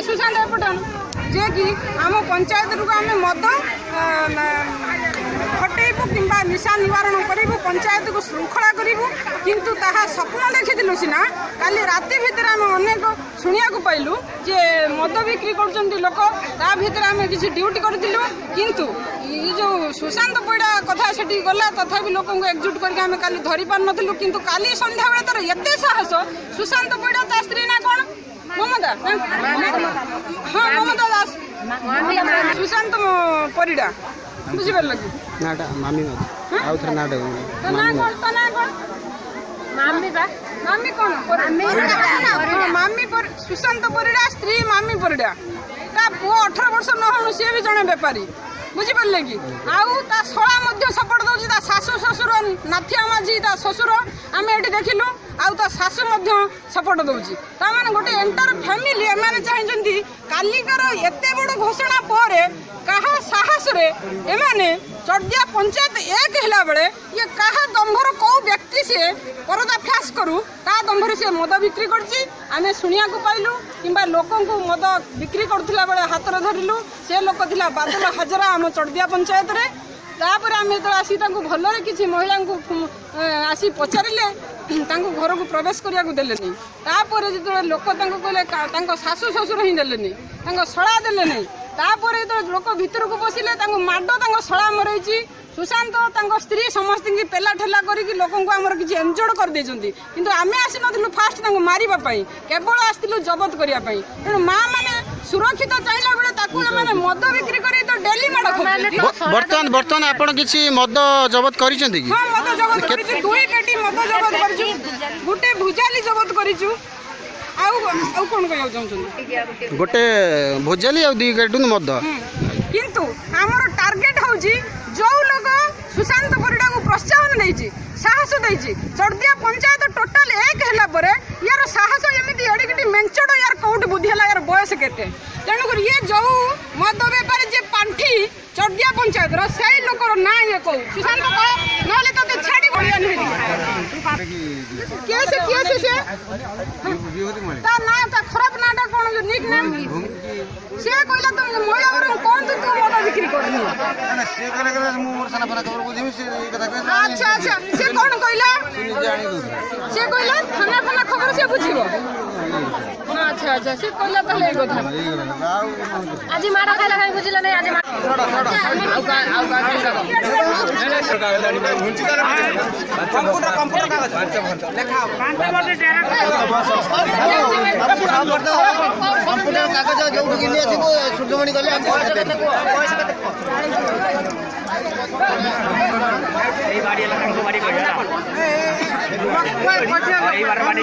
सुशांत एपटन जे कि आम पंचायत को आम मद हटेबू कि निशा निवारण करूँ पंचायत को श्रृंखला करूँ किंतु ताहा स्वप्न देखी सीना काली राति भितर आम अनेक शुणा पाइलु जे मद बिक्री कर लोक ता भर आम किसी ड्यूटी करूँ किंतु ये जो सुशांत पैड़ा कथा से गला तथापि लोक एकजुट करके आम काली धरी पार नु किंतु काली संध्या बेले तार एते साहस सुशांत पैड़ा ता स्त्री ना कौन ममता हाँ ममता दास सुशांत परिडा बुझिपार कि नाटा मामी आउ थर नाटा मामी कौन मामी सुशांत परिडा स्त्री मामी परिडा ता पुओ 18 वर्ष न होनु सी भी जने व्यापारी बुझिपारे कि आउ ता शला सपोर्ट दौर ता शाशु शशुर नाथिया माझी ता शशुर आम ये देखिलु आउ ता शाशु सपोर्ट दौर ताने गोटे एंटर फैमिली एम चाहती कालिकार एते बड़ घोषणा पर कहा साहस रे एमाने चढ़दिया पंचायत एक हिला बेले ये कहा दंभर कौ व्यक्ति से परदा फ्यास करू ता दंभर से मद बिक्री करछि आमे सुनिया को पाइलु किंबा लोकन को मद बिक्री करथिला बेले हाथ रे धरिलु से लोक थिला बादल हाजरा आम चढ़दिया पंचायत रे तापर आमे तो आसी तांको भलरे किछि महिला को आसी पचारिले तांको घर को प्रवेश करिया को देले नहीं तापर जे लोक तांको कहले तांको सासु ससुर ही देले नहीं तांको सळा देले नहीं तापर जो लोक भितर को बसिले माड शला मरई सुशांत स्त्री समस्त की पेला ठेला करके लोक किसी एनजोर्ड कर देइछंती किंतु आमे आसी नथिलु फास्ट मारिबा पई केवल आस्तिलु जबत करिया पई तेणु माँ माने सुरक्षित चाहिला बेले ताकू माने मद बिक्री करी तो डेली माड बर्तमान आपण किछि मद जबत करिसेंती कि हां मद जबत करिछु 2 पेटी मद जबत करिछु गुटे भुजाली जबत करिछु आउ कौन कह गोटे भोजाली आ 2 कार्टून मद किंतु आमर टार्गेट होउची जो लोग सुशांत परिडा को प्रोत्साहन देइची साहस देइची चढ़दिया पंचायत टोटल एक हैला परे यार साहस एमिति एडिकटी मेंचड यार कोड बुद्धि हला यार बयस केते तेणु कर ये जो मद व्यापारी जे पांठी चढ़दिया पंचायत रो सही लोकर ना ये को सुशांत को नले तो छाड़ी बढिया नहीं केसे से ता ना ता खराब नाटा कोन जो निक नाम से कहला तुम मोया और कोन तू मद बिक्री करनी ना से करे करे मु मोर सना पना खबर बुझिमी से कथा कह अच्छा अच्छा से कोन कहला से कहला खाना पना खबर से बुझिबो अच्छा अच्छा से कहला तले ए कथा आज मारा खाइला खाइ बुझिला नै आज कंप्यूटर कागज जो गिनी अछि सूर्यमणि गले हम एई बाड़ी लखन को बाड़ी पड़ा एई बार बाड़ी